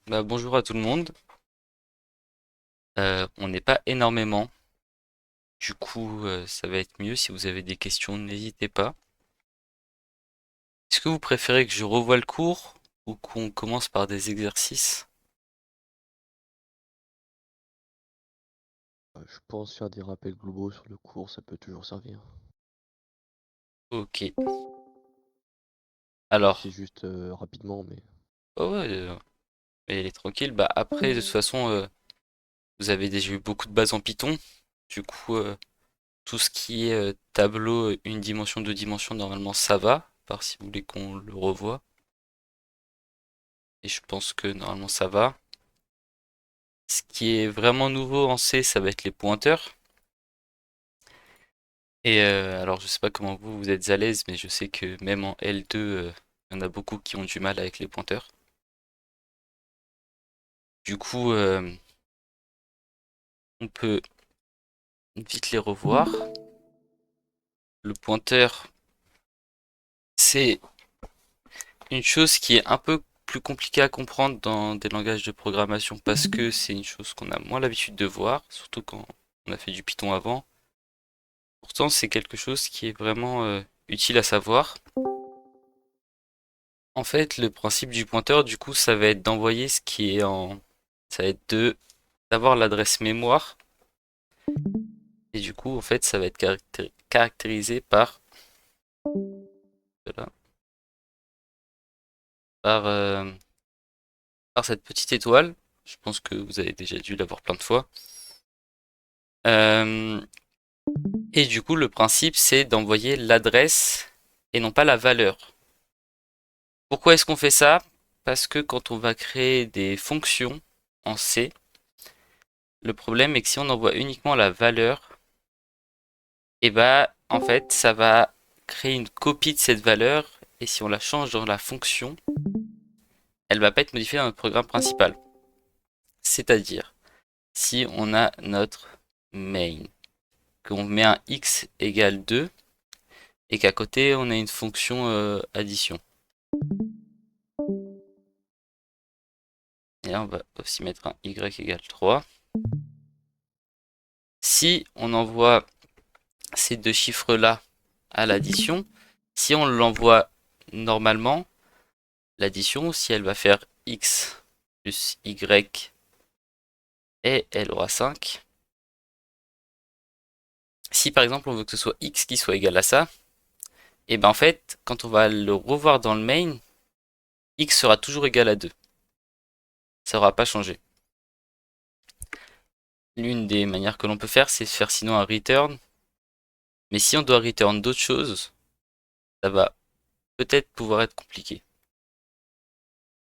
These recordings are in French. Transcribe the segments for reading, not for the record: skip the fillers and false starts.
Bonjour à tout le monde. On n'est pas énormément, du coup ça va être mieux. Si vous avez des questions, n'hésitez pas. Est-ce que vous préférez que je revoie le cours ou qu'on commence par des exercices? Je pense faire des rappels globaux sur le cours, ça peut toujours servir. Ok. Même si c'est Alors, juste rapidement, mais oh ouais, elle est tranquille. Après, de toute façon, vous avez déjà eu beaucoup de bases en Python. Du coup, tout ce qui est tableau, une dimension, deux dimensions, normalement ça va. À part si vous voulez qu'on le revoie. Et je pense que normalement ça va. Ce qui est vraiment nouveau en C, ça va être les pointeurs. Et alors, je sais pas comment vous êtes à l'aise, mais je sais que même en L2, il y en a beaucoup qui ont du mal avec les pointeurs. Du coup, on peut vite les revoir. Le pointeur, c'est une chose qui est un peu plus compliquée à comprendre dans des langages de programmation parce que c'est une chose qu'on a moins l'habitude de voir, surtout quand on a fait du Python avant. Pourtant, c'est quelque chose qui est vraiment utile à savoir. En fait, le principe du pointeur, du coup, ça va être d'envoyer ce qui est en... Ça va être de d'avoir l'adresse mémoire. Et du coup, en fait, ça va être caractérisé voilà, par, euh, par cette petite étoile. Je pense que vous avez déjà dû l'avoir plein de fois. Euh, et du coup, le principe, c'est d'envoyer l'adresse et non pas la valeur. Pourquoi est-ce qu'on fait ça? Parce que quand on va créer des fonctions en C, le problème est que si on envoie uniquement la valeur, et en fait, ça va créer une copie de cette valeur. Et si on la change dans la fonction, elle va pas être modifiée dans notre programme principal. C'est-à-dire, si on a notre main, qu'on met un x égale 2 et qu'à côté on a une fonction addition. Et là on va aussi mettre un y égale 3. Si on envoie ces deux chiffres-là à l'addition, si on l'envoie normalement, l'addition, si elle va faire x plus y et elle aura 5. Si par exemple on veut que ce soit x qui soit égal à ça, et ben en fait, quand on va le revoir dans le main, x sera toujours égal à 2. Ça n'aura pas changé. L'une des manières que l'on peut faire, c'est faire sinon un return. Mais si on doit return d'autres choses, ça va peut-être pouvoir être compliqué.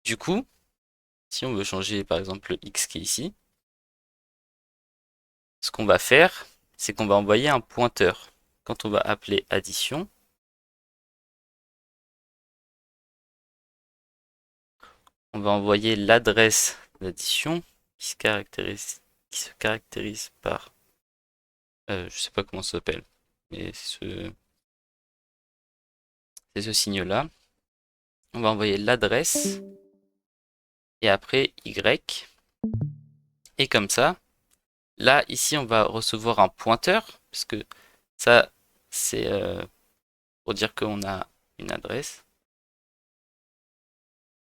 Du coup, si on veut changer par exemple le x qui est ici, ce qu'on va faire, c'est qu'on va envoyer un pointeur. Quand on va appeler addition, on va envoyer l'adresse d'addition qui se caractérise par, je sais pas comment ça s'appelle, mais c'est ce signe-là. On va envoyer l'adresse et après y. Et comme ça, là, ici, on va recevoir un pointeur, parce que ça, c'est pour dire qu'on a une adresse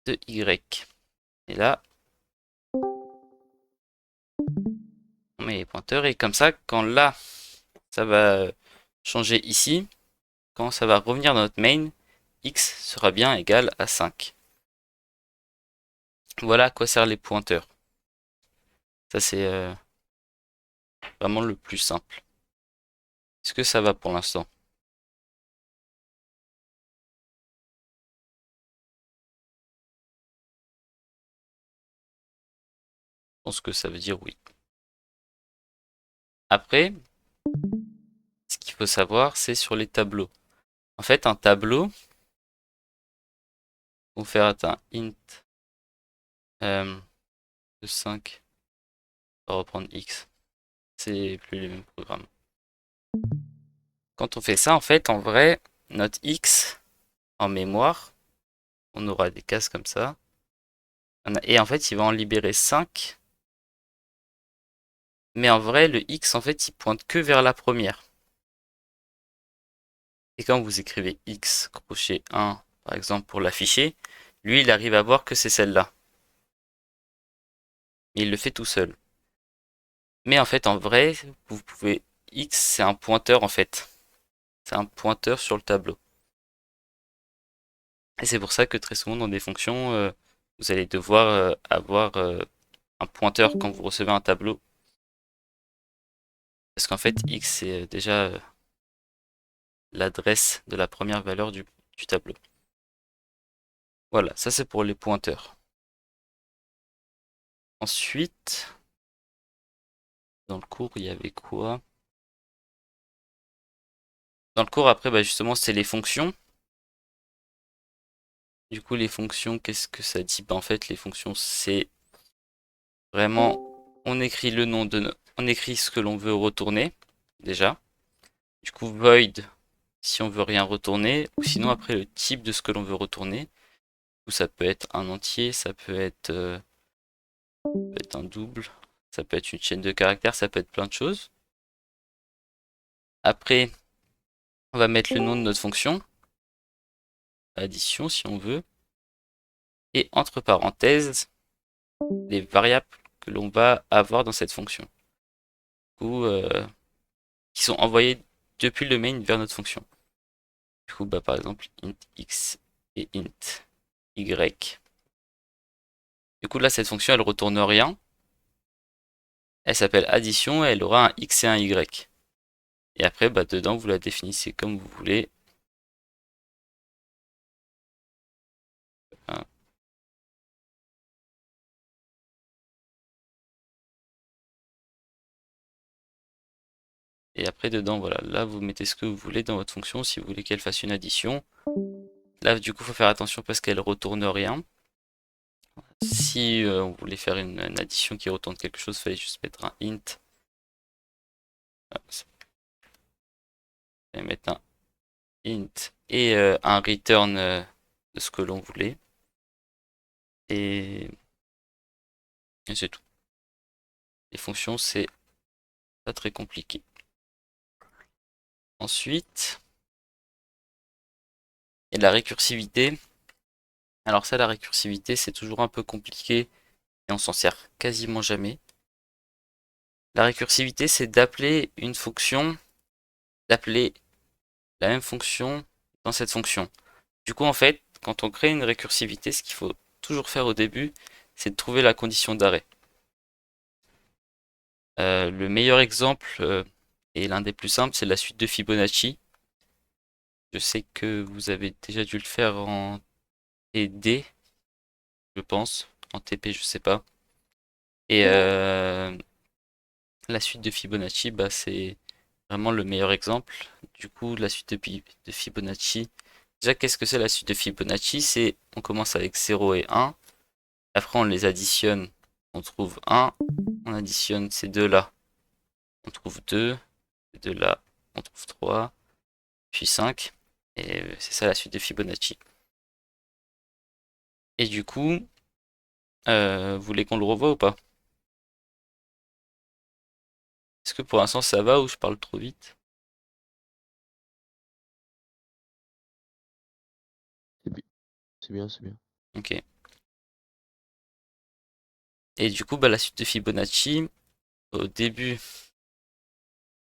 de y. Et là, on met les pointeurs, et comme ça, quand là, ça va changer ici, quand ça va revenir dans notre main, x sera bien égal à 5. Voilà à quoi servent les pointeurs. Ça, c'est vraiment le plus simple. Est-ce que ça va pour l'instant? Je pense que ça veut dire oui. Après, ce qu'il faut savoir, c'est sur les tableaux. En fait, un tableau, on fait un int euh, de 5 va reprendre x. C'est plus les mêmes programmes. Quand on fait ça, en fait, en vrai, notre x en mémoire, on aura des cases comme ça. Et en fait, il va en libérer 5. Mais en vrai, le X, en fait, il pointe que vers la première. Et quand vous écrivez X, crochet 1, par exemple, pour l'afficher, lui, il arrive à voir que c'est celle-là. Mais il le fait tout seul. Mais en fait, en vrai, vous pouvez... X, c'est un pointeur, en fait. C'est un pointeur sur le tableau. Et c'est pour ça que très souvent, dans des fonctions, vous allez devoir avoir un pointeur quand vous recevez un tableau. Parce qu'en fait, X, c'est déjà l'adresse de la première valeur du tableau. Voilà, ça c'est pour les pointeurs. Ensuite, dans le cours, il y avait quoi? Dans le cours, après, bah, justement, c'est les fonctions. Du coup, les fonctions, qu'est-ce que ça dit? Bah, en fait, les fonctions, c'est vraiment, on écrit le nom on écrit ce que l'on veut retourner, déjà. Du coup, void, si on veut rien retourner, ou sinon, après, le type de ce que l'on veut retourner. Ou ça peut être un entier, ça peut être un double, ça peut être une chaîne de caractères, ça peut être plein de choses. Après, on va mettre le nom de notre fonction, addition si on veut, et entre parenthèses, les variables que l'on va avoir dans cette fonction, ou qui sont envoyées depuis le main vers notre fonction. Du coup, bah, par exemple, int x et int y. Du coup, là, cette fonction, elle retourne rien. Elle s'appelle addition et elle aura un x et un y. Et après, bah, dedans, vous la définissez comme vous voulez. Hein. Et après, dedans, voilà, là, vous mettez ce que vous voulez dans votre fonction. Si vous voulez qu'elle fasse une addition. Là, du coup, il faut faire attention parce qu'elle retourne rien. Si on voulait faire une addition qui retourne quelque chose, il fallait juste mettre un int. Fallait mettre un int et un return de ce que l'on voulait. Et, et c'est tout. Les fonctions, c'est pas très compliqué. Ensuite, il y a la récursivité. Alors ça, la récursivité, c'est toujours un peu compliqué et on s'en sert quasiment jamais. La récursivité, c'est d'appeler une fonction, d'appeler la même fonction dans cette fonction. Du coup, en fait, quand on crée une récursivité, ce qu'il faut toujours faire au début, c'est de trouver la condition d'arrêt. Le meilleur exemple et l'un des plus simples, c'est la suite de Fibonacci. Je sais que vous avez déjà dû le faire en TD, je pense. En TP, je sais pas. Et la suite de Fibonacci, bah, c'est vraiment le meilleur exemple. Du coup, la suite de Fibonacci. Déjà, qu'est-ce que c'est la suite de Fibonacci? C'est, on commence avec 0 et 1. Après, on les additionne. On trouve 1. On additionne ces deux-là. On trouve 2. Ces deux-là, on trouve 3. Puis 5. Et c'est ça la suite de Fibonacci. Et du coup, vous voulez qu'on le revoie ou pas? Est-ce que pour l'instant ça va ou je parle trop vite? C'est bi- c'est bien, c'est bien. Ok. Et du coup, bah, la suite de Fibonacci, au début,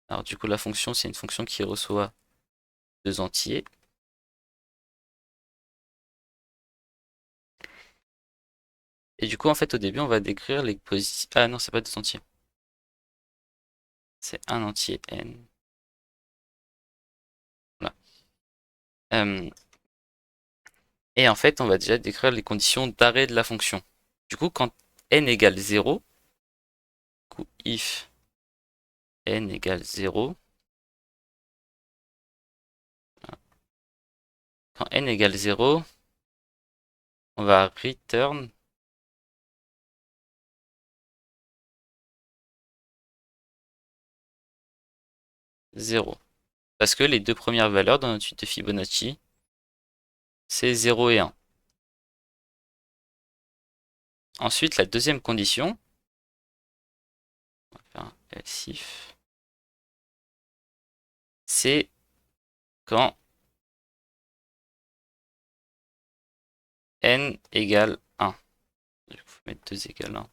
alors du coup la fonction, c'est une fonction qui reçoit deux entiers. Et du coup, en fait, au début, on va décrire les positions. Ah non, c'est pas deux entiers. C'est un entier n. Voilà. Euh, et en fait, on va déjà décrire les conditions d'arrêt de la fonction. Du coup, quand n égale 0, du coup, if n égale 0, quand n égale 0, on va return 0. Parce que les deux premières valeurs dans notre suite de Fibonacci, c'est 0 et 1. Ensuite, la deuxième condition, on va faire un else if, c'est quand n égale 1. Il faut mettre 2 égale 1.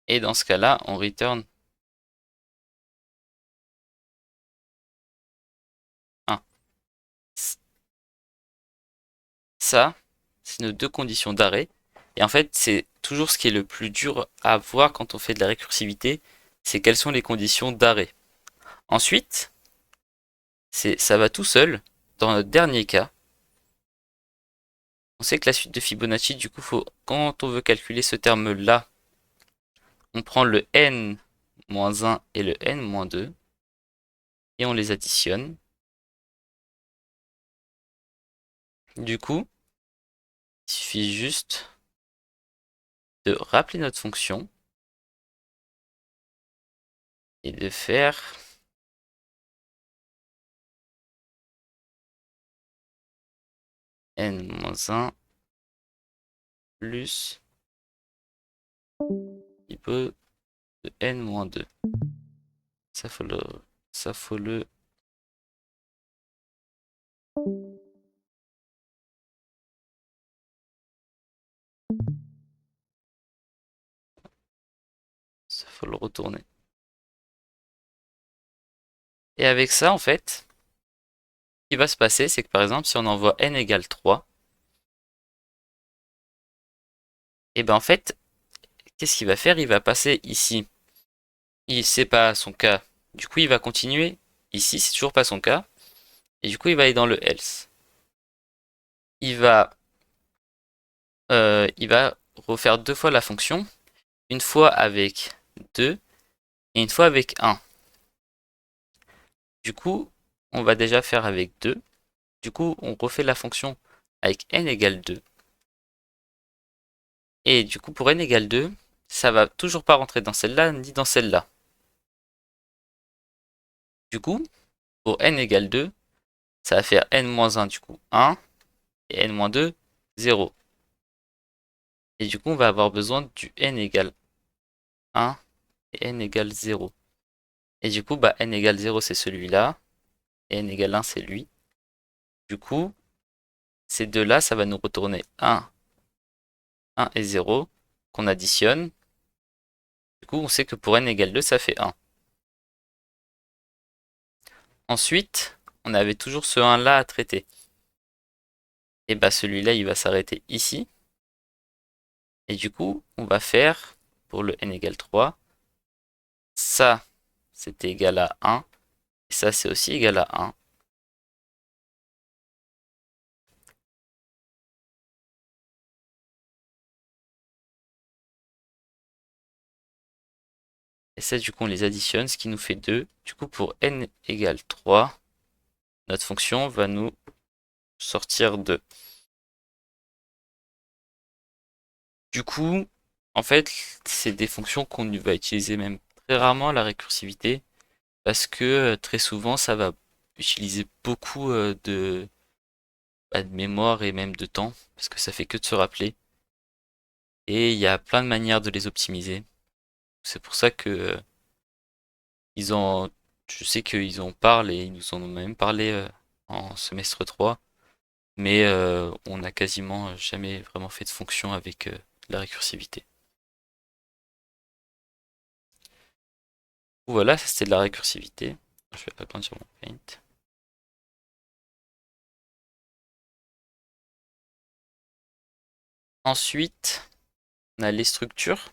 Et dans ce cas-là, on return 1. Ça, c'est nos deux conditions d'arrêt. Et en fait, c'est toujours ce qui est le plus dur à voir quand on fait de la récursivité, c'est quelles sont les conditions d'arrêt. Ensuite, ça va tout seul. Dans notre dernier cas, on sait que la suite de Fibonacci, du coup, quand on veut calculer ce terme-là, on prend le n-1 et le n-2 et on les additionne. Du coup, il suffit juste de rappeler notre fonction et de faire n-1 plus hypo de n-2. Ça faut le, ça faut le, ça faut le retourner. Et avec ça, en fait, ce qui va se passer, c'est que par exemple, si on envoie n égale 3, et ben en fait, qu'est-ce qu'il va faire? Il va passer ici. C'est pas son cas. Du coup, il va continuer. Ici, c'est toujours pas son cas. Et du coup, il va aller dans le else. Il va, il va refaire deux fois la fonction. Une fois avec 2 et une fois avec 1. Du coup, on va déjà faire avec 2. Du coup, on refait la fonction avec n égale 2. Et du coup, pour n égale 2, ça va toujours pas rentrer dans celle-là ni dans celle-là. Du coup, pour n égale 2, ça va faire n-1 du coup 1 et n-2 0. Et du coup, on va avoir besoin du n égale 1 et n égale 0. Et du coup, bah, n égale 0 c'est celui-là et n égale 1 c'est lui. Du coup, ces deux-là, ça va nous retourner 1, 1 et 0 qu'on additionne. Du coup, on sait que pour n égale 2, ça fait 1. Ensuite, on avait toujours ce 1 là à traiter. Et bah celui-là, il va s'arrêter ici. Et du coup, on va faire, pour le n égale 3, ça, c'était égal à 1. Et ça, c'est aussi égal à 1. Et ça, du coup, on les additionne, ce qui nous fait 2. Du coup, pour n égale 3, notre fonction va nous sortir 2. Du coup, en fait, c'est des fonctions qu'on va utiliser même très rarement, la récursivité, parce que très souvent, ça va utiliser beaucoup de mémoire et même de temps, parce que ça fait que de se rappeler. Et il y a plein de manières de les optimiser. C'est pour ça que ils ont, je sais qu'ils en parlent et ils nous en ont même parlé en semestre 3, mais on n'a quasiment jamais vraiment fait de fonction avec la récursivité. Voilà, ça c'était de la récursivité. Je vais agrandir mon paint. Ensuite, on a les structures.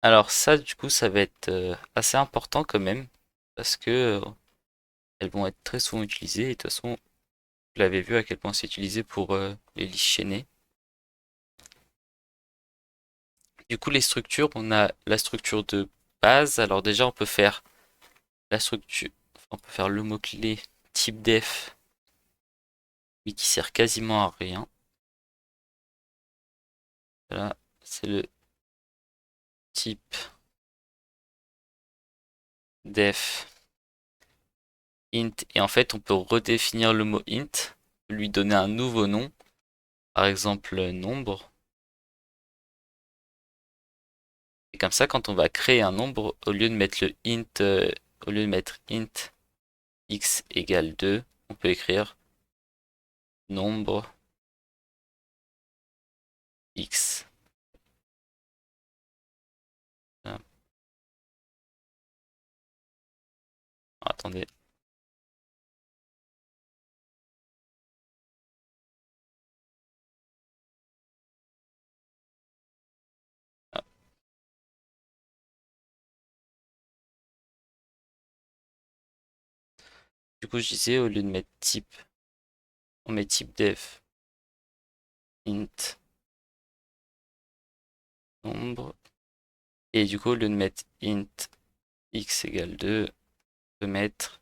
Alors ça, du coup, ça va être assez important quand même, parce que elles vont être très souvent utilisées. Et de toute façon, vous l'avez vu à quel point c'est utilisé pour les listes chaînées. Du coup, les structures, on a la structure de base. Alors déjà, on peut faire la structure, enfin, on peut faire le mot-clé type def, mais qui sert quasiment à rien. Là, c'est le type def int. Et en fait, on peut redéfinir le mot int. lui donner un nouveau nom, par exemple nombre. Et comme ça, quand on va créer un nombre, au lieu de mettre le int, au lieu de mettre int x égale 2, on peut écrire nombre x. Ah, attendez. Ah, du coup, je disais, au lieu de mettre type, on met type def int nombre. Et du coup, au lieu de mettre int x égale 2, on peut mettre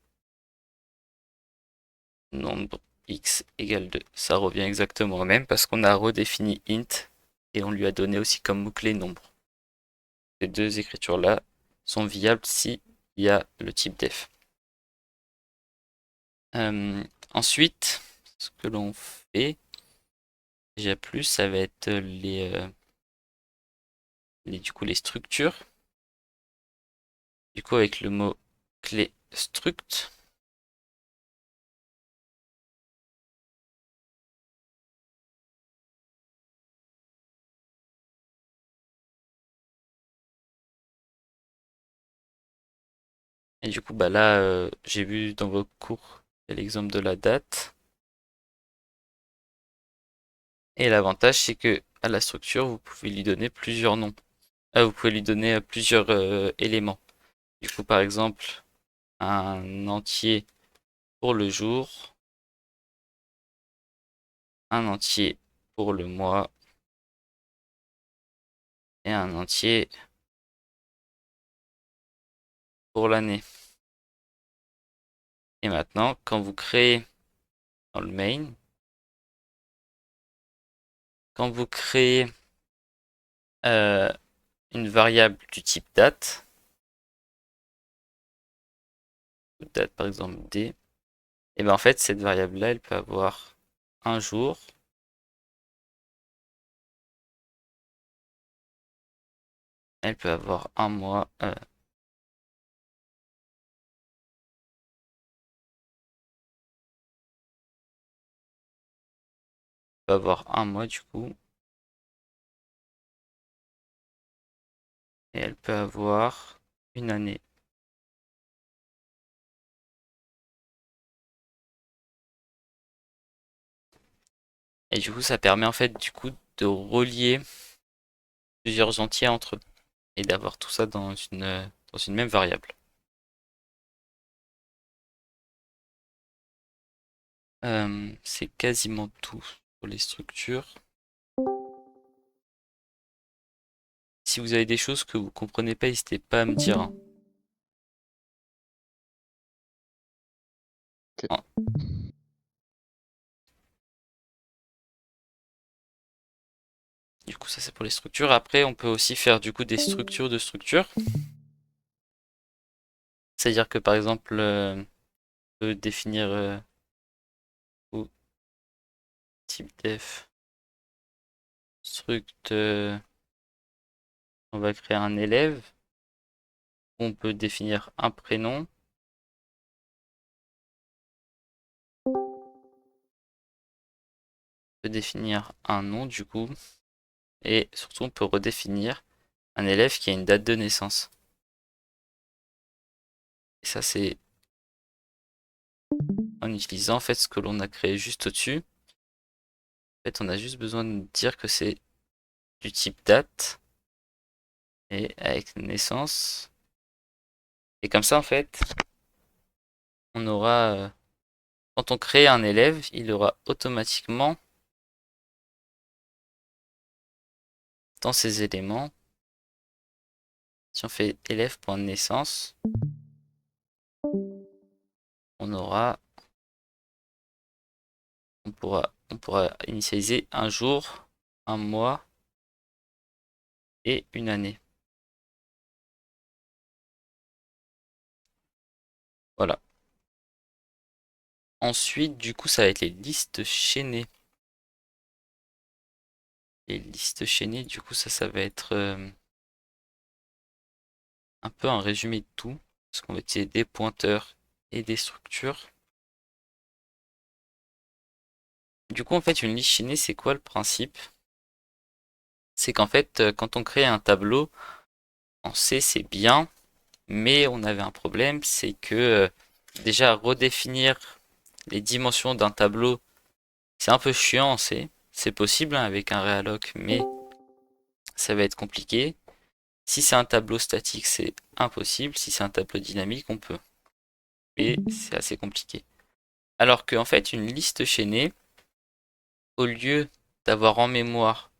nombre x égale 2. Ça revient exactement au même parce qu'on a redéfini int et on lui a donné aussi comme mot-clé nombre. Ces deux écritures-là sont viables si il y a le type def. Euh, ensuite, ce que l'on fait, déjà plus, ça va être du coup, les structures. Du coup, avec le mot clé struct, et du coup, bah là, j'ai vu dans vos cours l'exemple de la date. Et l'avantage, c'est que à la structure, vous pouvez lui donner plusieurs noms. Vous pouvez lui donner plusieurs éléments. Du coup, par exemple, un entier pour le jour, un entier pour le mois et un entier pour l'année. Et maintenant, quand vous créez dans le main, quand vous créez euh, une variable du type date, date par exemple D, et ben en fait cette variable-là, elle peut avoir un jour, elle peut avoir un mois, peut avoir un mois du coup, et elle peut avoir une année. Et du coup, ça permet en fait du coup de relier plusieurs entiers entre eux et d'avoir tout ça dans une même variable. C'est quasiment tout pour les structures. Si vous avez des choses que vous comprenez pas, n'hésitez pas à me dire, hein. Ok. En- Du coup, ça c'est pour les structures. Après, on peut aussi faire du coup des structures de structures. C'est-à-dire que par exemple, on peut définir ou type def struct, on va créer un élève. On peut définir un prénom. On peut définir un nom du coup. Et surtout, on peut redéfinir un élève qui a une date de naissance. Et ça, c'est en utilisant en fait ce que l'on a créé juste au-dessus. En fait, on a juste besoin de dire que c'est du type date et avec naissance. Et comme ça, en fait, on aura, quand on crée un élève, il aura automatiquement dans ses éléments, si on fait élève.naissance, on aura, on pourra initialiser un jour, un mois et une année. Voilà. Ensuite, du coup, ça va être les listes chaînées. Les listes chaînées, du coup, ça va être un peu un résumé de tout. Parce qu'on va utiliser des pointeurs et des structures. Du coup, en fait, une liste chaînée, c'est quoi le principe? C'est qu'en fait, quand on crée un tableau, en C, c'est bien, mais on avait un problème, c'est que déjà redéfinir les dimensions d'un tableau, c'est un peu chiant en C. C'est possible hein, avec un realloc, mais ça va être compliqué. Si c'est un tableau statique, c'est impossible. Si c'est un tableau dynamique, on peut. Mais c'est assez compliqué. Alors qu'en fait, une liste chaînée, au lieu d'avoir en mémoire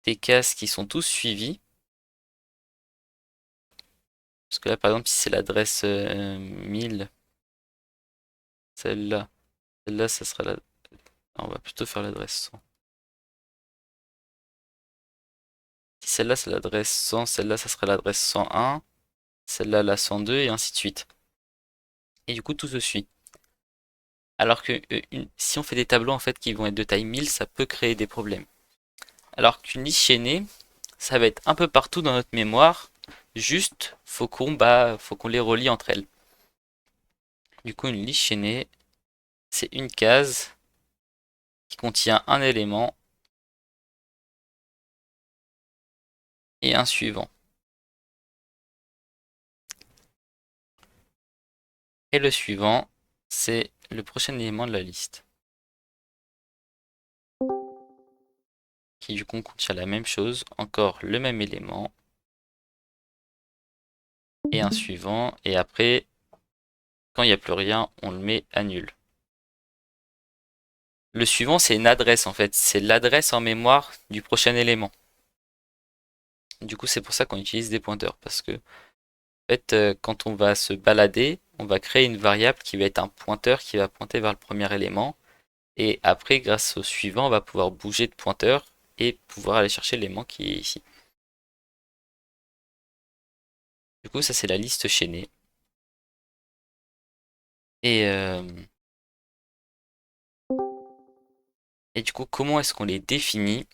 des cases qui sont tous suivies, parce que là, par exemple, si c'est l'adresse 1000, celle-là, celle-là, ça sera la... On va plutôt faire l'adresse 100. Si celle-là, c'est l'adresse 100, celle-là, ça sera l'adresse 101, celle-là, la 102, et ainsi de suite. Et du coup, tout se suit. Alors que si on fait des tableaux en fait qui vont être de taille 1000, ça peut créer des problèmes. Alors qu'une liste chaînée, ça va être un peu partout dans notre mémoire. Juste, faut qu'on les relie entre elles. Du coup, une liste chaînée, c'est une case qui contient un élément et un suivant. Et le suivant, c'est le prochain élément de la liste, qui du coup contient la même chose, encore le même élément et un suivant. Et après, quand il n'y a plus rien, on le met à nul. Le suivant, c'est une adresse en fait. C'est l'adresse en mémoire du prochain élément. Du coup, c'est pour ça qu'on utilise des pointeurs. Parce que, en fait, quand on va se balader, on va créer une variable qui va être un pointeur qui va pointer vers le premier élément. Et après, grâce au suivant, on va pouvoir bouger de pointeur et pouvoir aller chercher l'élément qui est ici. Du coup, ça, c'est la liste chaînée. Et, euh, et du coup, comment est-ce qu'on les définit?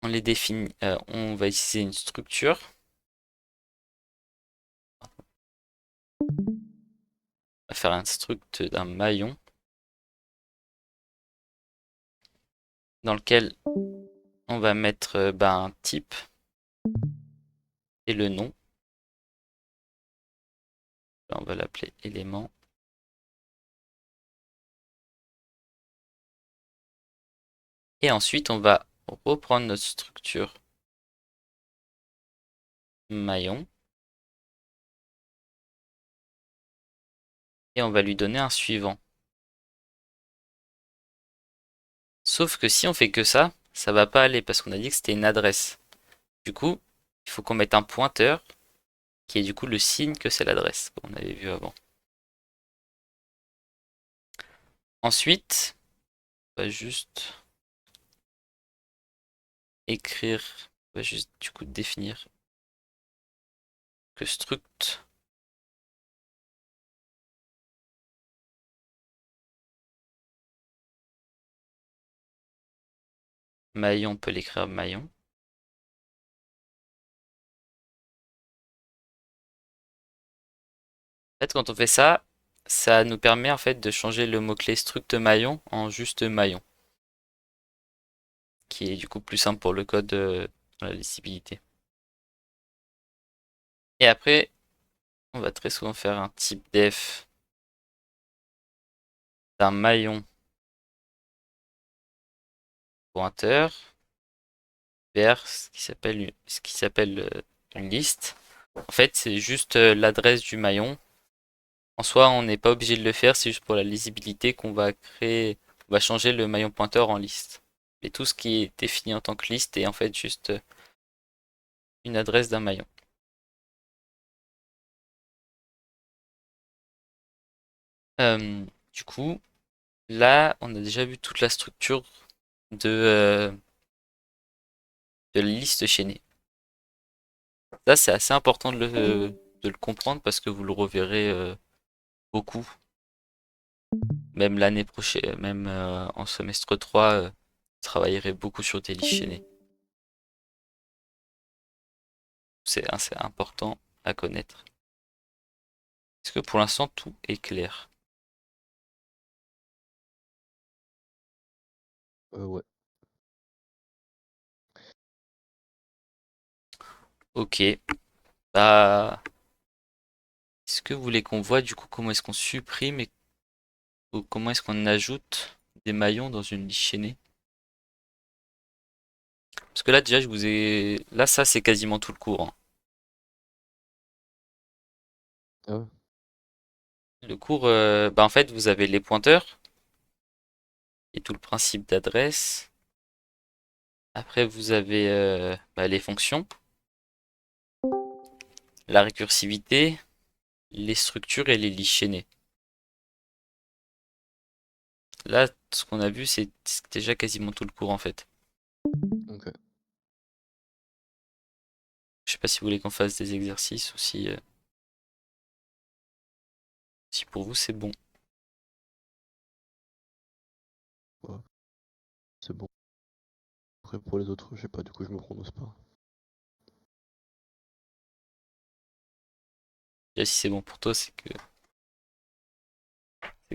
On les définit, on va utiliser une structure. On va faire un struct d'un maillon dans lequel on va mettre un type et le nom. Là, on va l'appeler élément. Et ensuite, on va reprendre notre structure maillon et on va lui donner un suivant. Sauf que si on fait que ça va pas aller parce qu'on a dit que c'était une adresse. Du coup, il faut qu'on mette un pointeur qui est du coup le signe que c'est l'adresse, comme on avait vu avant. Ensuite, on va juste écrire, on va juste du coup définir que struct maillon, on peut l'écrire maillon. En fait, quand on fait ça, ça nous permet en fait de changer le mot-clé struct maillon en juste maillon, qui est du coup plus simple pour le code de la lisibilité. Et après, on va très souvent faire un type def d'un maillon pointeur vers ce qui s'appelle une liste. En fait, c'est juste l'adresse du maillon. En soi, on n'est pas obligé de le faire, c'est juste pour la lisibilité qu'on va créer, on va changer le maillon pointeur en liste. Et tout ce qui est défini en tant que liste est en fait juste une adresse d'un maillon. Euh, du coup, là, on a déjà vu toute la structure de la liste chaînée. Ça, c'est assez important de de le comprendre parce que vous le reverrez beaucoup. Même l'année prochaine, même en semestre 3, vous travaillerez beaucoup sur des listes chaînées. C'est assez important à connaître. Est-ce que pour l'instant tout est clair? Ouais. Ok. Bah, est-ce que vous voulez qu'on voit du coup comment est-ce qu'on supprime ou comment est-ce qu'on ajoute des maillons dans une liste chaînée? Parce que là déjà je vous ai... Là ça c'est quasiment tout le cours, hein. Ah ouais. Le cours, bah en fait vous avez les pointeurs et tout le principe d'adresse. Après vous avez bah, les fonctions, la récursivité, les structures et les listes chaînées. Là ce qu'on a vu c'est déjà quasiment tout le cours en fait. Ok. Je sais pas si vous voulez qu'on fasse des exercices ou si pour vous c'est bon. Ouais. C'est bon. Après pour les autres, je sais pas, du coup je me prononce pas. Déjà si c'est bon pour toi c'est que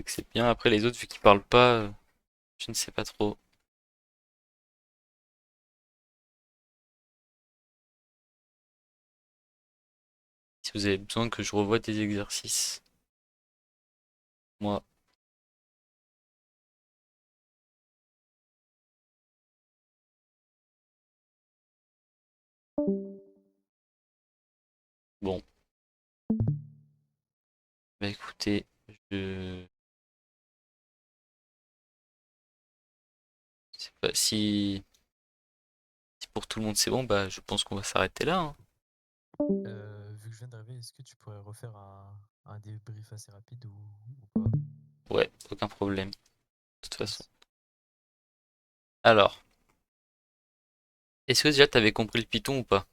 c'est bien. Après les autres vu qu'ils parlent pas, je ne sais pas trop. Si vous avez besoin que je revoie des exercices, moi. Bon, bah écoutez, je sais pas si pour tout le monde c'est bon, bah je pense qu'on va s'arrêter là, hein. Vu que je viens d'arriver, est-ce que tu pourrais refaire un débrief assez rapide ou pas? Ouais, aucun problème, de toute façon. Merci. Alors, est-ce que déjà t'avais compris le Python ou pas?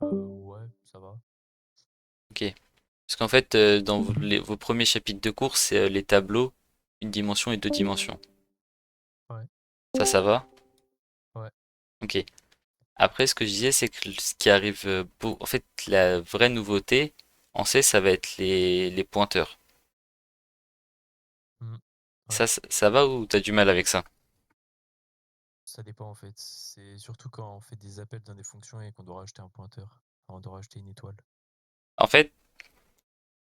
Ouais, ça va. Ok. Parce qu'en fait, dans vos premiers chapitres de cours, c'est les tableaux, une dimension et deux dimensions. Ouais, Ça va? ouais, Ok. Après, ce que je disais, c'est que ce qui arrive, en fait, la vraie nouveauté en C, ça va être les pointeurs. mm, ouais. Ça va ou t'as du mal avec ça? Ça dépend en fait. C'est surtout quand on fait des appels dans des fonctions et qu'on doit rajouter un pointeur. Enfin, on doit rajouter une étoile. En fait,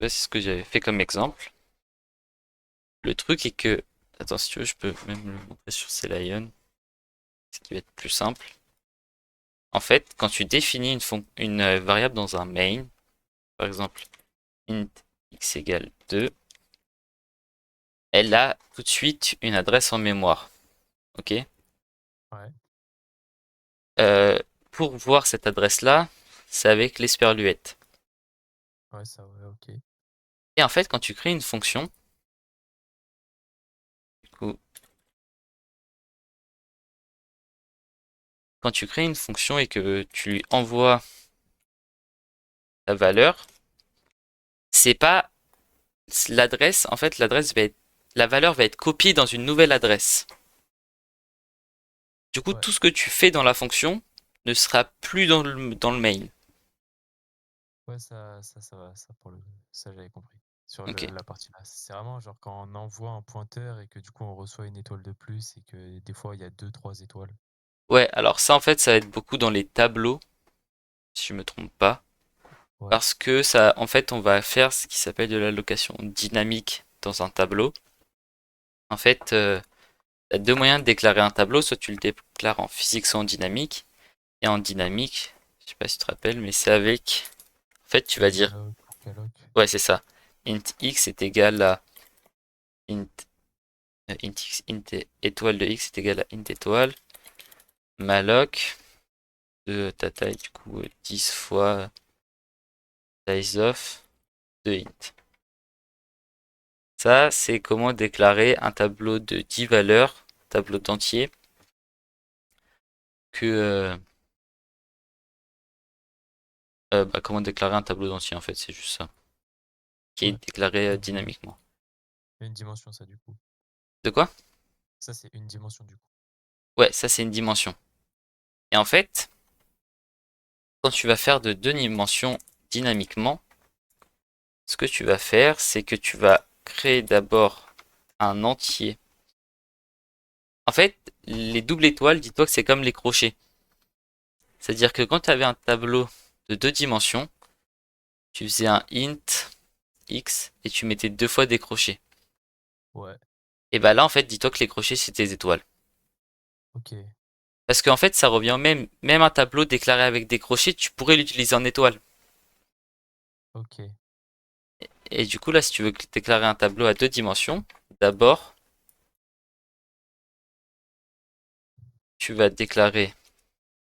c'est ce que j'avais fait comme exemple. Le truc est que, attends, si tu veux, je peux même le montrer sur Lion, ce qui va être plus simple. En fait, quand tu définis une variable dans un main, par exemple, int x égale 2, elle a tout de suite une adresse en mémoire. Ok? Ouais, Euh, pour voir cette adresse-là, c'est avec l'esperluette. ouais, ça, ouais, ok. Et en fait, quand tu crées une fonction, du coup, quand tu crées une fonction et que tu lui envoies la valeur, c'est pas l'adresse, en fait, la valeur va être copiée dans une nouvelle adresse. Du coup, Ouais, tout ce que tu fais dans la fonction ne sera plus dans le main. ouais, ça va, ça pour le, ça j'avais compris. Sur Ok. la partie là. C'est vraiment genre quand on envoie un pointeur et que du coup on reçoit une étoile de plus et que des fois il y a deux, trois étoiles. Ouais, alors ça, en fait, ça va être beaucoup dans les tableaux, si je me trompe pas. Ouais, Parce que ça, en fait, on va faire ce qui s'appelle de l'allocation dynamique dans un tableau. En fait, tu as deux moyens de déclarer un tableau. Soit tu le déclares en physique, soit en dynamique. Et en dynamique, je sais pas si tu te rappelles, mais c'est avec. En fait, tu vas dire. malloc ou calloc. Ouais, c'est ça. Int x est égal à int, int x, int étoile de x est égal à int étoile. Malloc de ta taille, du coup, 10 fois size of de int. Ça, c'est comment déclarer un tableau de 10 valeurs, tableau d'entier, que, Comment déclarer un tableau d'entier en fait, c'est juste ça. Qui est Ouais. déclaré Ouais. dynamiquement. Une dimension, ça, du coup. De quoi? Ça, c'est une dimension, du coup. Ouais, ça c'est une dimension. Et en fait, quand tu vas faire de deux dimensions dynamiquement, ce que tu vas faire, c'est que tu vas créer d'abord un entier. En fait, les doubles étoiles, dis-toi que c'est comme les crochets. C'est-à-dire que quand tu avais un tableau de deux dimensions, tu faisais un int x et tu mettais deux fois des crochets. Ouais. Et bah là, en fait, dis-toi que les crochets, c'est tes étoiles. Ok. Parce qu'en fait, ça revient au même un tableau déclaré avec des crochets, tu pourrais l'utiliser en étoile. Ok. Et du coup, là, si tu veux déclarer un tableau à deux dimensions, d'abord, tu vas déclarer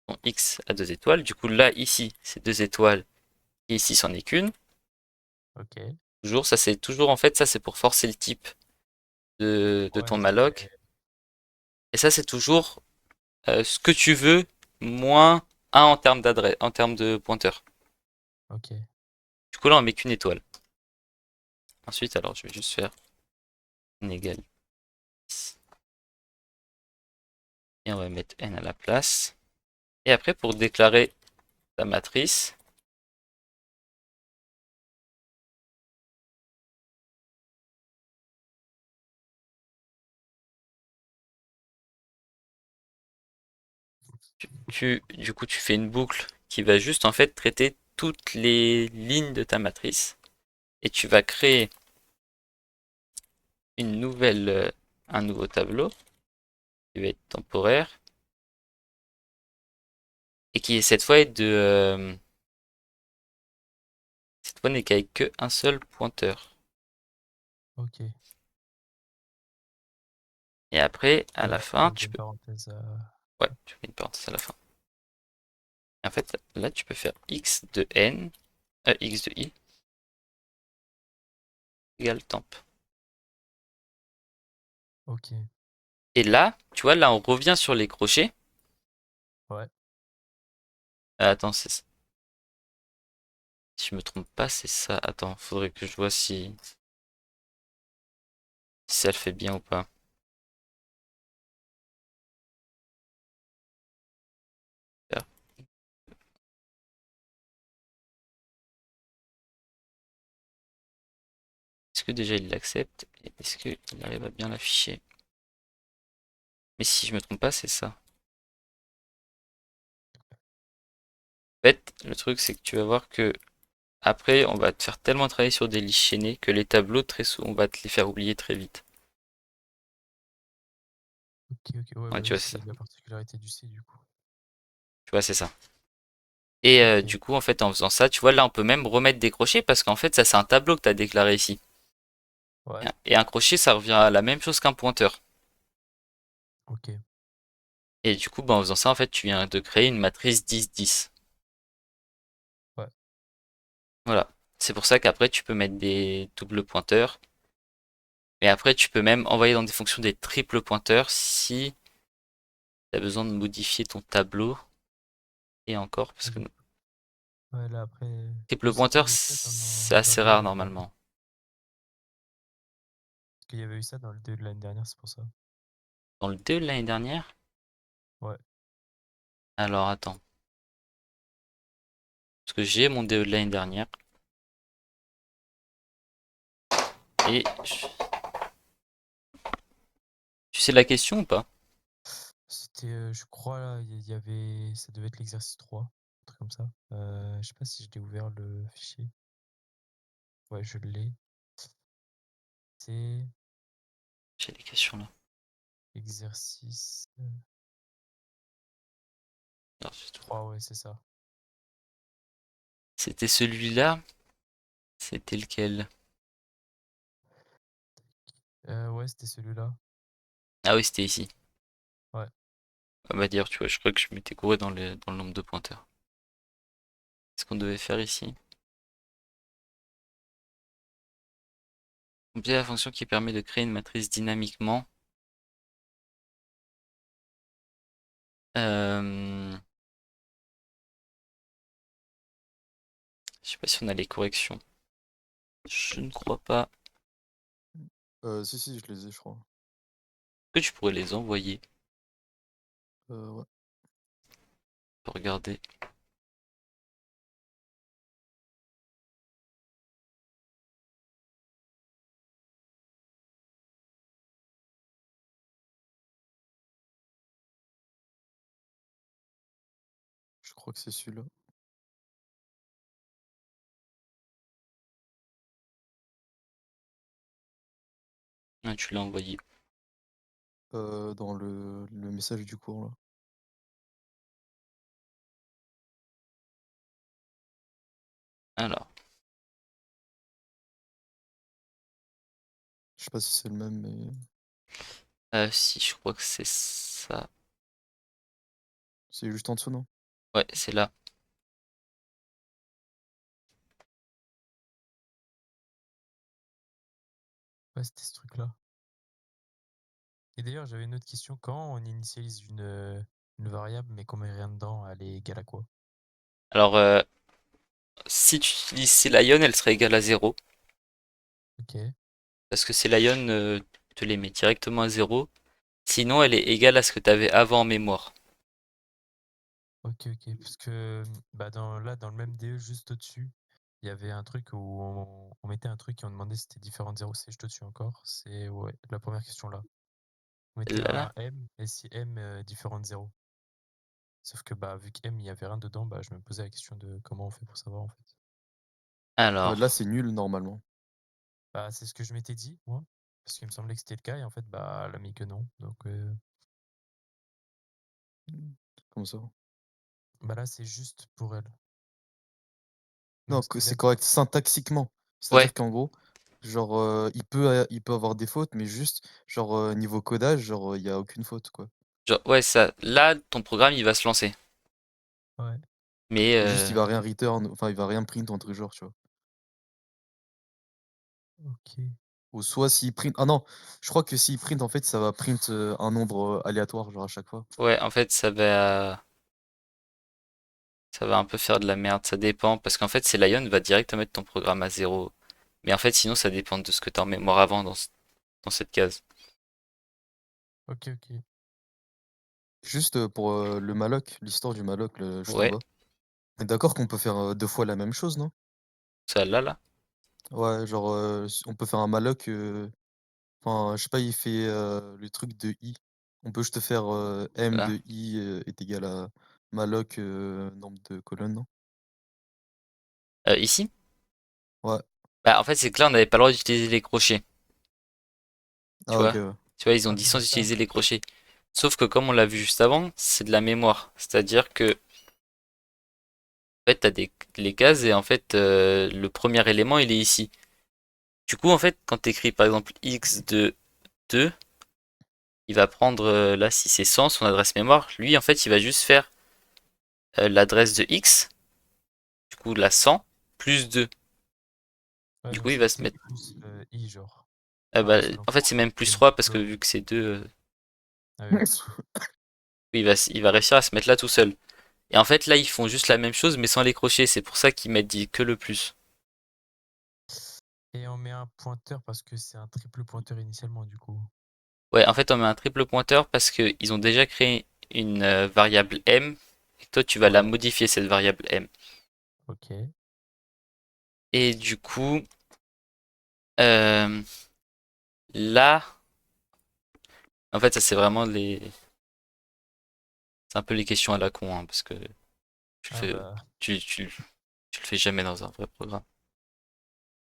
ton x à deux étoiles. Du coup, là, ici, c'est deux étoiles. Et ici, c'en est qu'une. Ok. Toujours, ça c'est toujours, en fait, ça c'est pour forcer le type de Ouais, ton ça malloc. fait. Et ça, c'est toujours ce que tu veux, moins un en termes d'adresse, en termes de pointeur. Ok. Du coup, là, on met qu'une étoile. Ensuite, alors, je vais juste faire n égale 10. Et on va mettre n à la place. Et après, pour déclarer la matrice, du coup, tu fais une boucle qui va juste, en fait, traiter toutes les lignes de ta matrice. Et tu vas créer un nouveau tableau qui va être temporaire et qui cette fois est cette fois n'est qu'avec qu'un seul pointeur. Ok. Et après, à la fin, Avec tu des peux, parenthèses. ouais, tu mets une parenthèse à la fin. Et en fait, là, tu peux faire x de n, x de i égale temp. Ok. Et là, tu vois, là, on revient sur les crochets. Ouais. Attends, si je me trompe pas, c'est ça. Attends, faudrait que je vois si ça le fait bien ou pas. Est-ce que déjà il l'accepte? Est-ce qu'il arrive à bien l'afficher? Mais si je me trompe pas, c'est ça. En fait, le truc, c'est que tu vas voir que après, on va te faire tellement travailler sur des listes chaînées que les tableaux, très souvent, on va te les faire oublier très vite. Ok, ok. Ouais, Ouais, bah tu oui, vois, c'est c'est ça. la particularité du C, du coup. Tu vois, c'est ça. Et Ok. du coup, en fait, en faisant ça, tu vois, là, on peut même remettre des crochets parce qu'en fait, ça, c'est un tableau que tu as déclaré ici. Ouais. Et un crochet, ça revient à la même chose qu'un pointeur. Ok. Et du coup, bah, en faisant ça, en fait, tu viens de créer une matrice 10-10. Ouais. Voilà. C'est pour ça qu'après, tu peux mettre des doubles pointeurs. Et après, tu peux même envoyer dans des fonctions des triples pointeurs si tu as besoin de modifier ton tableau. Et encore, parce que Ouais, là, après. triple Je sais qu'il y pointeur, avait eu ça c'est dans assez le 2 rare l'année dernière. normalement. Parce qu'il y avait eu ça dans le 2 de l'année dernière, c'est pour ça. Dans le 2 de l'année dernière? Ouais. Alors attends. Parce que j'ai mon DE de l'année dernière. Et tu sais la question ou pas? C'était, je crois, là, il y avait. Ça devait être l'exercice 3. Un truc comme ça. Je sais pas si je l'ai ouvert le fichier. Ouais, je l'ai. C'est J'ai les questions là. exercice Alors, je trouve. 3, ouais, c'est ça. C'était celui-là? C'était lequel? Ouais, c'était celui-là. Ah oui, c'était ici. Ouais. On va dire, tu vois, je crois que je m'étais couru dans le nombre de pointeurs. Qu'est-ce qu'on devait faire ici? Compléter la fonction qui permet de créer une matrice dynamiquement. Euh, Je sais pas si on a les corrections. Je ne crois pas. Si, je les ai, je crois. Que tu pourrais les envoyer Ouais. pour regarder. Je crois que c'est celui-là. Ah, tu l'as envoyé. Dans le message du cours, là. Alors, Je sais pas si c'est le même, mais si, je crois que c'est ça. c'est juste en dessous, non? Ouais, c'est là. Ouais, c'était ce truc-là. Et d'ailleurs, j'avais une autre question. Quand on initialise une variable mais qu'on met rien dedans, elle est égale à quoi? Alors, si tu utilises CLion, elle serait égale à 0. Ok, Parce que CLion te les met directement à 0. Sinon, elle est égale à ce que tu avais avant en mémoire. ok. Parce que bah dans le même DE, juste au-dessus, il y avait un truc où on mettait un truc et on demandait si c'était différent de 0. C'est juste au-dessus encore. C'est ouais, la première question là. On mettait Là, un là. M et si M différent de 0. Sauf que bah vu que M il y avait rien dedans, bah je me posais la question de comment on fait pour savoir en fait. Là, Alors, c'est nul, normalement. Bah c'est ce que je m'étais dit, moi. Parce qu'il me semblait que c'était le cas et en fait bah elle a mis que non. Donc Comme ça. bah là c'est juste pour elle. Non, Donc que c'est-à-dire c'est correct syntaxiquement. ouais, C'est-à-dire qu'en gros, genre, il peut avoir des fautes, mais juste, genre, niveau codage, genre, il y a aucune faute, quoi. genre, ouais, ça. Là, ton programme, il va se lancer. ouais, Mais, Et juste, il va rien return, enfin, il va rien print entre genre, tu vois. ok. Ou soit s'il print. Ah non, je crois que s'il print, en fait, ça va print un nombre aléatoire, genre à chaque fois. ouais, en fait, ça va un peu faire de la merde. Ça dépend. Parce qu'en fait, CLion va directement mettre ton programme à 0. Mais en fait, sinon, ça dépend de ce que tu as en mémoire avant dans cette case. Ok. Juste pour le malloc, l'histoire du malloc, juste en Ouais, bas. On est d'accord qu'on peut faire deux fois la même chose, non? ça là. Ouais, genre, on peut faire un malloc. Enfin, je sais pas, il fait le truc de i. On peut juste faire m Là. de i est égal à malloc nombre de colonnes, non? Ici? Ouais. Bah, en fait, c'est que là, on n'avait pas le droit d'utiliser les crochets. Tu Ah, ok, vois? ouais. Tu vois, ils ont Ah dit oui, sans c'est ça. utiliser les crochets. Sauf que comme on l'a vu juste avant, c'est de la mémoire. C'est-à-dire que, en fait, t'as les cases et en fait, le premier élément, il est ici. Du coup, en fait, quand t'écris par exemple x de 2, il va prendre, là, si c'est 100, son adresse mémoire, lui, en fait, il va juste faire l'adresse de x, du coup, la 100, plus 2. Ouais, Du donc coup, il c'est va se t mettre. plus i genre. Bah, Enfin, selon en fait, comment c'est on même plus calcule le 3 parce que flow. vu que c'est 2, Ah oui. il va réussir à se mettre là tout seul. Et en fait, là, ils font juste la même chose, mais sans les crochets. C'est pour ça qu'ils mettent que le plus. Et on met un pointeur parce que c'est un triple pointeur initialement du coup. Ouais, en fait, on met un triple pointeur parce qu'ils ont déjà créé une variable m. Et toi, tu vas la Ouais, modifier, cette variable m. ok. Et du coup, euh, là, en fait, ça, c'est vraiment les. C'est un peu les questions à la con, hein, parce que tu le Ah fais, bah, tu le fais jamais dans un vrai programme.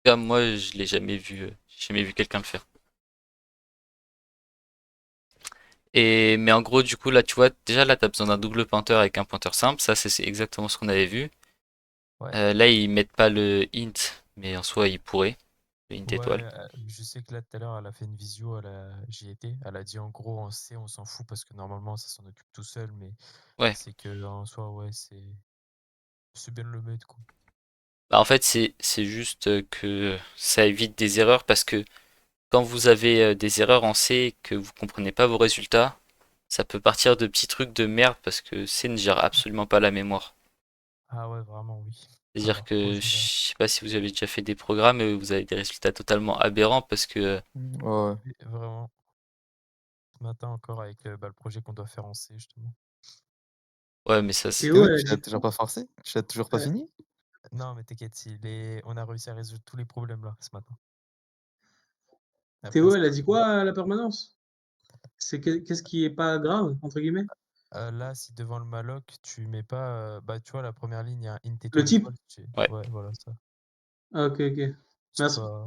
Comme moi, je l'ai jamais vu, j'ai jamais vu quelqu'un le faire. Mais en gros, du coup, là, tu vois, déjà, là, tu as besoin d'un double pointeur avec un pointeur simple. Ça, c'est exactement ce qu'on avait vu. ouais. Là, ils mettent pas le int, mais en soi, ils pourraient. Le int Ouais, étoile. je sais que là tout à l'heure elle a fait une visio, j'y étais. Elle a dit en gros en C on s'en fout parce que normalement ça s'en occupe tout seul, mais Ouais. c'est que en soi ouais c'est bien de le mettre quoi. Bah, en fait, c'est juste que ça évite des erreurs parce que quand vous avez des erreurs en C et que vous comprenez pas vos résultats, ça peut partir de petits trucs de merde parce que C ne gère absolument pas la mémoire. Ah ouais vraiment oui. C'est-à-dire Alors, que je considère. sais pas si vous avez déjà fait des programmes, vous avez des résultats totalement aberrants parce que Ouais. Oui, vraiment, ce matin encore avec le projet qu'on doit faire en C, justement. ouais, mais ça c'est C'est Théo, où? elle a Tu l'as dit toujours pas forcé? Tu l'as toujours pas euh, fini? Non, mais t'inquiète, on a réussi à résoudre tous les problèmes là, ce matin. Après, Théo, elle a c'était dit quoi à la permanence? Qu'est-ce qui est pas grave, entre guillemets? là, si devant le malloc, tu mets pas, bah, tu vois, la première ligne, il y a un int Le étoile type? étoile. ouais, Ouais, voilà, ça. Ah, ok, ok. C'est Merci. pas.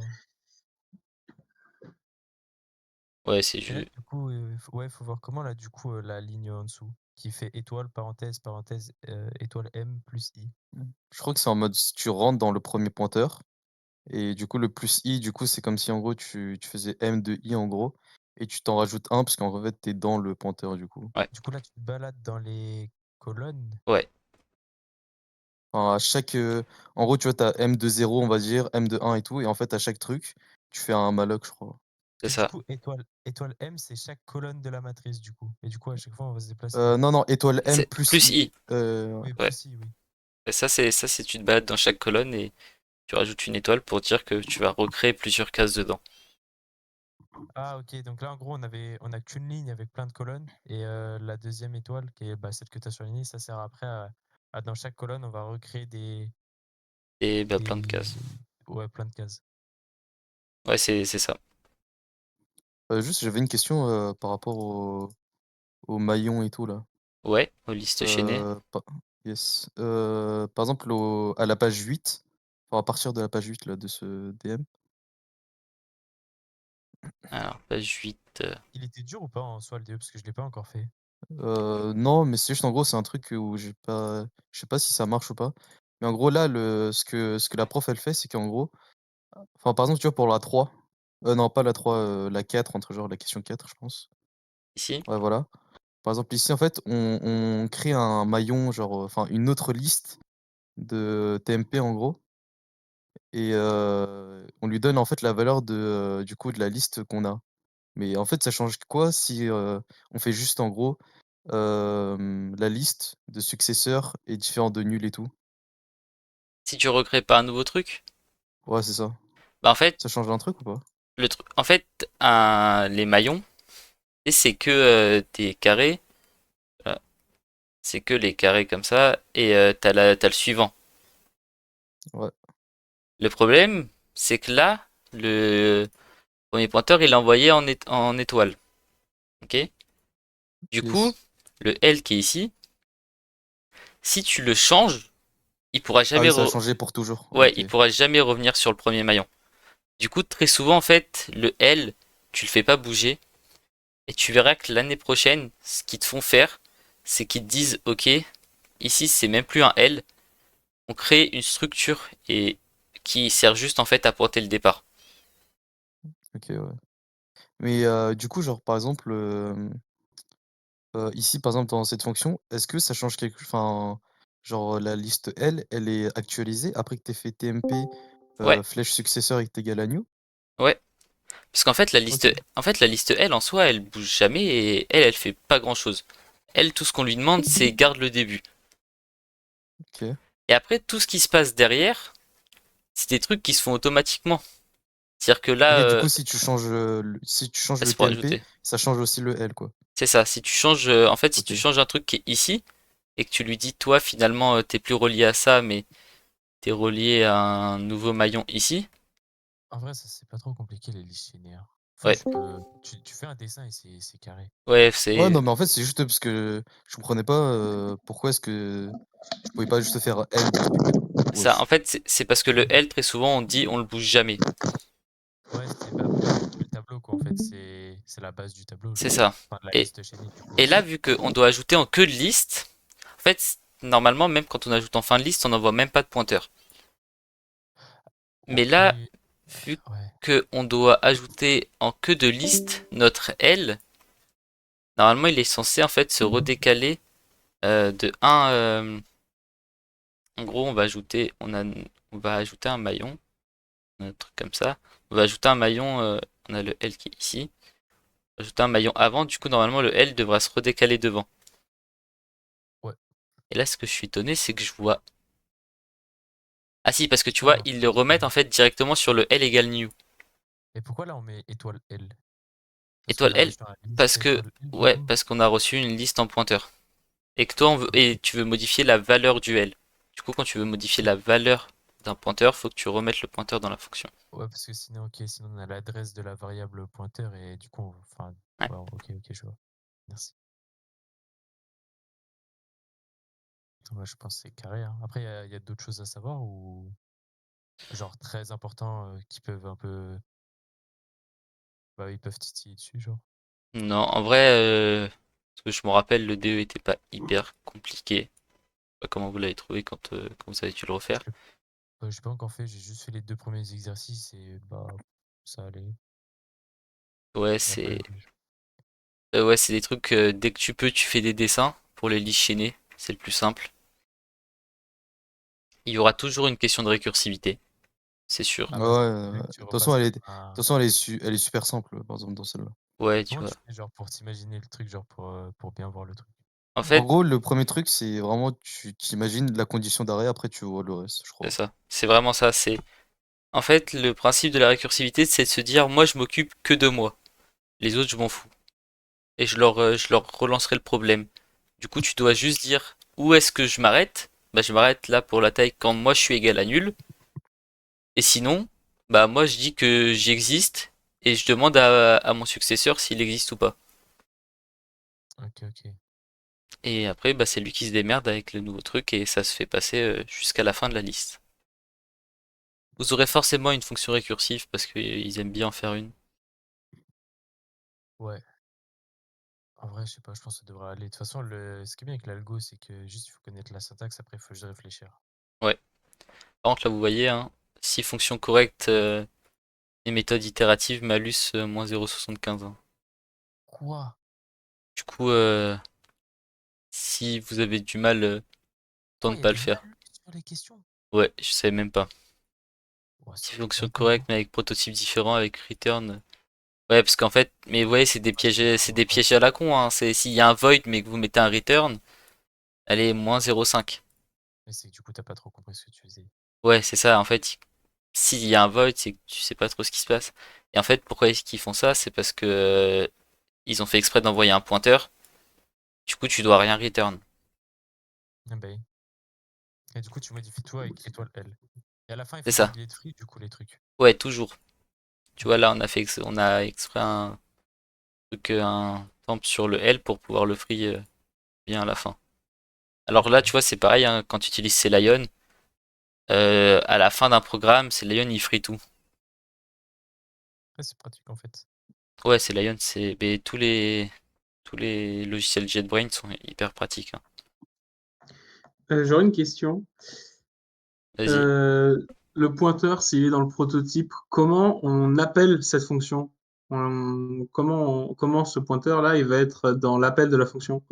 ouais, c'est Et là, juste. du coup, ouais, faut voir comment, là, du coup, la ligne en dessous, qui fait étoile, parenthèse, parenthèse, étoile M plus I. Je crois que c'est en mode si tu rentres dans le premier pointeur et du coup le plus i, du coup, c'est comme si en gros tu faisais m de i en gros et tu t'en rajoutes un parce qu'en fait tu dans le pointeur du coup. Ouais, Du coup, là, tu te balades dans les colonnes. ouais, Enfin, à chaque, en gros, tu vois, tu m de 0 on va dire, m de 1 et tout et en fait à chaque truc, tu fais un malloc, je crois. c'est Que du ça. coup, étoile M, c'est chaque colonne de la matrice, du coup. Et du coup, à chaque fois, on va se déplacer. Non, non, étoile m C'est plus plus i. i. Oui, Ouais. plus I, oui. Et ça c'est tu te balades dans chaque colonne et tu rajoutes une étoile pour dire que tu vas recréer plusieurs cases dedans. Ah, ok. Donc là, en gros, on a qu'une ligne avec plein de colonnes. Et la deuxième étoile, qui est bah, celle que tu as surlignée, ça sert après dans chaque colonne, on va recréer Et bah plein de des, cases. ouais, plein de cases. Ouais, c'est ça. Juste, j'avais une question, par rapport au maillon et tout là. Ouais, aux listes chaînées. Pa yes, par exemple à la page 8, enfin à partir de la page 8 là de ce DM, Alors, page 8. Il était dur ou pas en soi le DE? Parce que je l'ai pas encore fait. non, mais c'est juste en gros, c'est un truc où je sais pas si ça marche ou pas. Mais en gros là, ce que la prof elle fait, c'est qu'en gros, enfin par exemple, tu vois pour la 3, non pas la 3, la 4 entre genre la question 4 je pense. Ici. Ouais voilà. Par exemple ici en fait, on crée un maillon genre, enfin une autre liste de TMP en gros et on lui donne en fait la valeur du coup de la liste qu'on a. Mais en fait, ça change quoi si, on fait juste en gros, la liste de successeurs est différente de nul et tout? Si tu recrées pas un nouveau truc, Ouais, c'est ça. bah en fait, Ça change un truc ou pas? en fait, les maillons, et c'est que des carrés. Voilà. C'est que les carrés comme ça, et t'as le suivant. Ouais. Le problème, c'est que là, le premier pointeur, il est envoyé en étoile. Ok? Du coup, Yes. le L qui est ici, si tu le changes, il pourra Ah jamais oui, ça a changé pour toujours. ouais, OK. il pourra jamais revenir sur le premier maillon. Du coup, très souvent, en fait, le L, tu le fais pas bouger, et tu verras que l'année prochaine, ce qu'ils te font faire, c'est qu'ils te disent, ok, ici c'est même plus un L, on crée une structure et qui sert juste en fait à porter le départ. OK, ouais. Mais du coup, genre, par exemple, ici, par exemple, dans cette fonction, est-ce que ça change quelque enfin, genre, la liste L, elle est actualisée après que tu aies fait TMP, Ouais, flèche successeur est égal à new? ouais. Parce qu'en fait, OK, la liste L en soi, elle bouge jamais et elle fait pas grand chose. Elle, tout ce qu'on lui demande, c'est garde le début. OK. Et après, tout ce qui se passe derrière, c'est des trucs qui se font automatiquement. C'est-à-dire que là, OK, du coup, si tu changes le c'est pour TMP, ajouter. ça change aussi le L, quoi? C'est ça. Si tu changes, en fait, si tu OK. changes un truc qui est ici et que tu lui dis, toi, finalement, t'es plus relié à ça, mais t'es relié à un nouveau maillon ici. En vrai, ça, c'est pas trop compliqué, les listes linéaires. Enfin, Ouais, tu fais un dessin et c'est carré. ouais, Ouais, c'est non, mais en fait, c'est juste parce que je comprenais pas, pourquoi est-ce que je pouvais pas juste faire L de trucs? ça. En Wesh. fait, c'est parce que le L, très souvent, on dit, on le bouge jamais. Ouais, c'était bah, pour le tableau, quoi. En fait, c'est la base du tableau, C'est genre. ça. Enfin, de la Et, liste chaînée, du coup. et là, vu qu'on doit ajouter en queue de liste, en fait, normalement, même quand on ajoute en fin de liste, on n'envoie même pas de pointeur. Mais Ok. là, vu Ouais. qu'on doit ajouter en queue de liste notre L, normalement, il est censé en fait se redécaler de 1. En gros, on va ajouter un maillon, un truc comme ça. On va ajouter un maillon, on a le L qui est ici. Ajouter un maillon avant, du coup, normalement, le L devra se redécaler devant. Ouais. Et là, ce que je suis étonné, c'est que je vois Ah si, parce que tu vois, Non. ils le remettent en fait directement sur le L égale new. Et pourquoi là on met étoile L? Parce que Étoile la L, région a liste parce que, étoile L du ouais, coup? parce qu'on a reçu une liste en pointeur. Et que toi, et tu veux modifier la valeur du L. Du coup, quand tu veux modifier la valeur d'un pointeur, faut que tu remettes le pointeur dans la fonction. Ouais, parce que sinon, ok, sinon on a l'adresse de la variable pointeur et du coup, enfin, Ouais. ouais, ok, je vois. Merci. Moi, je pense que c'est carré, hein. Après, il y a d'autres choses à savoir ou genre très importants qui peuvent un peu, bah, ils peuvent titiller dessus, genre. Non, en vrai, parce que je me rappelle, le DE était pas hyper compliqué. Je sais pas comment vous l'avez trouvé quand vous avez dû le Je refaire. l'ai j'ai pas encore fait, j'ai juste fait les 2 premiers exercices et bah, ça allait. Ouais, Et après, ouais, c'est des trucs, dès que tu peux, tu fais des dessins pour les listes chaînées. C'est le plus simple. Il y aura toujours une question de récursivité, c'est sûr. ah Ouais, bah, ça, c'est bien de que tu toute façon, refasses elle est, de toute un. façon, elle est super simple, par exemple, dans celle-là. Ouais, tu Comment vois. tu fais, genre, pour t'imaginer le truc, genre, pour bien voir le truc? En En fait, gros, le premier truc, c'est vraiment, tu t'imagines la condition d'arrêt, après tu vois le reste, je c'est crois. ça. C'est vraiment ça. En fait, le principe de la récursivité, c'est de se dire, moi, je m'occupe que de moi. Les autres, je m'en fous. Et je leur relancerai le problème. Du coup, tu dois juste dire où est-ce que je m'arrête. Bah, je m'arrête là pour la taille quand moi je suis égal à nul. Et sinon, bah moi je dis que j'existe et je demande à mon successeur s'il existe ou pas. Ok. Et après, bah c'est lui qui se démerde avec le nouveau truc et ça se fait passer jusqu'à la fin de la liste. Vous aurez forcément une fonction récursive parce qu'ils aiment bien en faire une. Ouais. En vrai, je sais pas, je pense que ça devrait aller. De toute façon, ce qui est bien avec l'algo, c'est que juste il faut connaître la syntaxe, après il faut juste réfléchir. Ouais. Par contre, là vous voyez, hein, si fonction correcte et méthode itérative malus moins 0,75. Hein. Quoi? Du coup, si vous avez du mal, autant Quoi, ne il y a pas le des faire. malus sur les questions? Ouais, je savais même pas. Ouais, Si c'est fonction dingo, correcte hein. mais avec prototype différent avec return. Ouais, parce qu'en fait, mais vous voyez, Ouais, c'est c'est dingo, des en vrai. pièges à la con, hein. C'est s'il y a un void mais que vous mettez un return, allez, moins 0,5. Mais c'est que du coup, t'as pas trop compris ce que tu faisais. Ouais, c'est ça, en fait, s'il y a un void, c'est que tu sais pas trop ce qui se passe. Et en fait, pourquoi est-ce qu'ils font ça? C'est parce que ils ont fait exprès d'envoyer un pointeur. Du coup, tu dois rien return. Ah bah oui. Et du coup, tu modifies tout avec étoile L. Et à la fin, il C'est faut pas ça. oublier de free, du coup, les trucs. Ouais, toujours. Tu vois, Ok. là, on a exprès un truc, un temp sur le L pour pouvoir le free bien à la fin. Alors Ok. là, tu vois, c'est pareil, hein, quand tu utilises CLion, à la fin d'un programme, CLion il free tout. Ouais, c'est pratique en fait. Ouais, CLion, c'est. Mais tous les logiciels JetBrains sont hyper pratiques. Hein. J'aurais une question. Vas-y. Euh, le pointeur, s'il est dans le prototype, comment on appelle cette fonction? Comment ce pointeur-là, il va être dans l'appel de la fonction?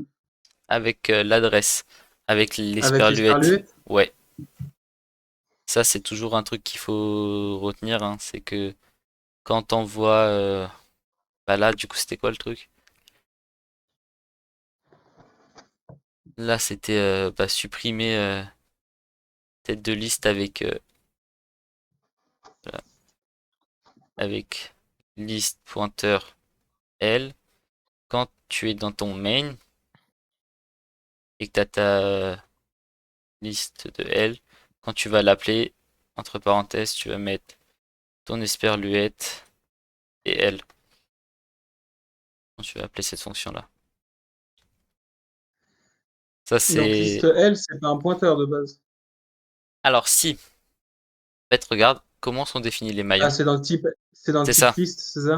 Avec l'adresse, avec Avec l'esperluette. l'esperluette? Ouais, ça c'est toujours un truc qu'il faut retenir. Hein, c'est que quand on voit. Bah là, du coup, c'était quoi le truc? Là, c'était bah, supprimer tête de liste voilà, avec liste pointeur L. Quand tu es dans ton main et que tu as ta liste de L, quand tu vas l'appeler, entre parenthèses, tu vas mettre ton esperluette et L. Quand tu vas appeler cette fonction-là. Ça, Donc c'est. liste L, c'est pas un pointeur de base. Alors, si, en fait, regarde comment sont définis les Ah, maillons. c'est dans le C'est type ça. liste, c'est ça?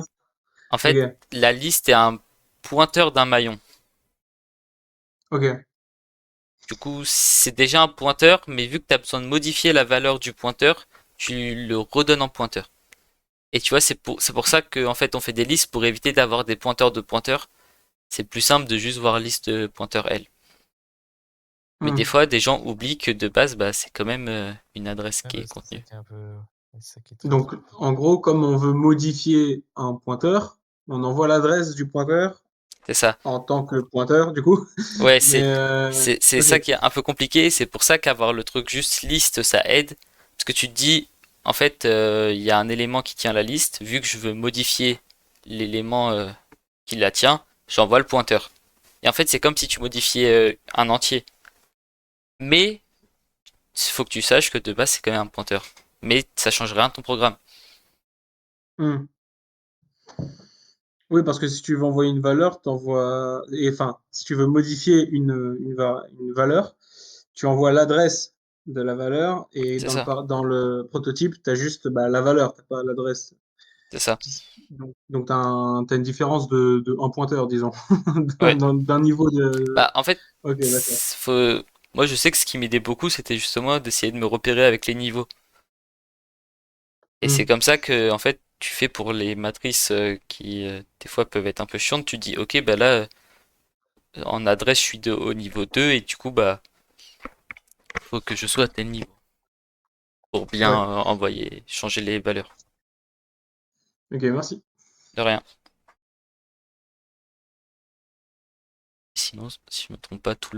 En Ok, fait, la liste est un pointeur d'un maillon. ok. Du coup, c'est déjà un pointeur, mais vu que tu as besoin de modifier la valeur du pointeur, tu le redonnes en pointeur. Et tu vois, c'est pour ça qu'en fait, on fait des listes pour éviter d'avoir des pointeurs de pointeurs. C'est plus simple de juste voir liste de pointeur L. Mais des Hmm. fois, des gens oublient que de base, bah, c'est quand même une adresse Ouais, qui bah, est c'est ça contenue. qui est un peu. Ouais, c'est ça qui est très Donc, embêtant. en gros, comme on veut modifier un pointeur, on envoie l'adresse du pointeur C'est ça. en tant que pointeur, du coup. Ouais, Mais, c'est ok. ça qui est un peu compliqué. C'est pour ça qu'avoir le truc juste liste, ça aide. Parce que tu te dis, en fait, il y a un élément qui tient la liste, vu que je veux modifier l'élément qui la tient, j'envoie le pointeur. Et en fait, c'est comme si tu modifiais un entier. Mais il faut que tu saches que de base, c'est quand même un pointeur. Mais ça change rien à ton programme. Hmm. Oui, parce que si tu veux envoyer une valeur, t'envoies, et enfin, si tu veux modifier une valeur, tu envoies l'adresse de la valeur et C'est ça, dans le prototype, tu as juste bah, la valeur, t'as pas l'adresse. c'est ça. Donc t'as une différence de un pointeur, disons, Ouais. d'un niveau de. Bah, en fait, Ok, d'accord. faut... moi, je sais que ce qui m'aidait beaucoup, c'était justement d'essayer de me repérer avec les niveaux. Et c'est Hmm. comme ça que, en fait, tu fais pour les matrices qui, des fois, peuvent être un peu chiantes. Tu dis, ok, bah là, en adresse, je suis au niveau 2 et du coup, bah, faut que je sois à tel niveau pour bien Ouais. envoyer, changer les valeurs. Ok, merci. De rien. Sinon, si je me trompe pas, tout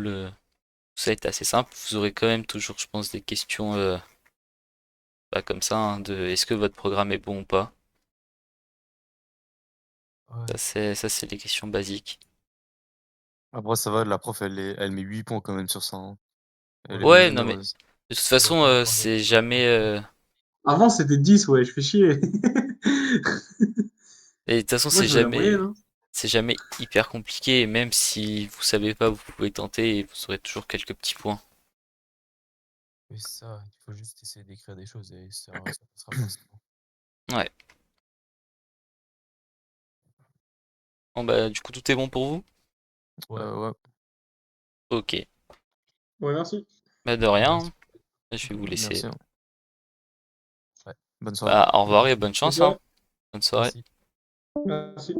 ça est assez simple. Vous aurez quand même toujours, je pense, des questions bah, comme ça, hein, de est-ce que votre programme est bon ou pas. Ouais. Ça, c'est les questions basiques. Après, ça va, la prof, elle met 8 points quand même sur ça, hein. Elle est Ouais, bien Ouais, non mais généreuse. de toute ça doit façon, pas dépendre de c'est l'école, jamais. Avant, c'était 10, ouais, je fais chier. Et de toute façon, Moi, je veux la moyenne, hein. c'est jamais hyper compliqué. Et même si vous savez pas, vous pouvez tenter et vous aurez toujours quelques petits points. mais ça, il faut juste essayer d'écrire des choses et ça passera facilement. Ouais. Bon bah, du coup, tout est bon pour vous? Ouais, Ouais, Ok. Ouais, merci. Bah, de bah, rien, merci. hein. Je vais vous laisser. merci, hein. Ouais, Bonne soirée. Bah, au revoir et bonne Bonne chance, soirée. hein. Bonne soirée. merci. Merci.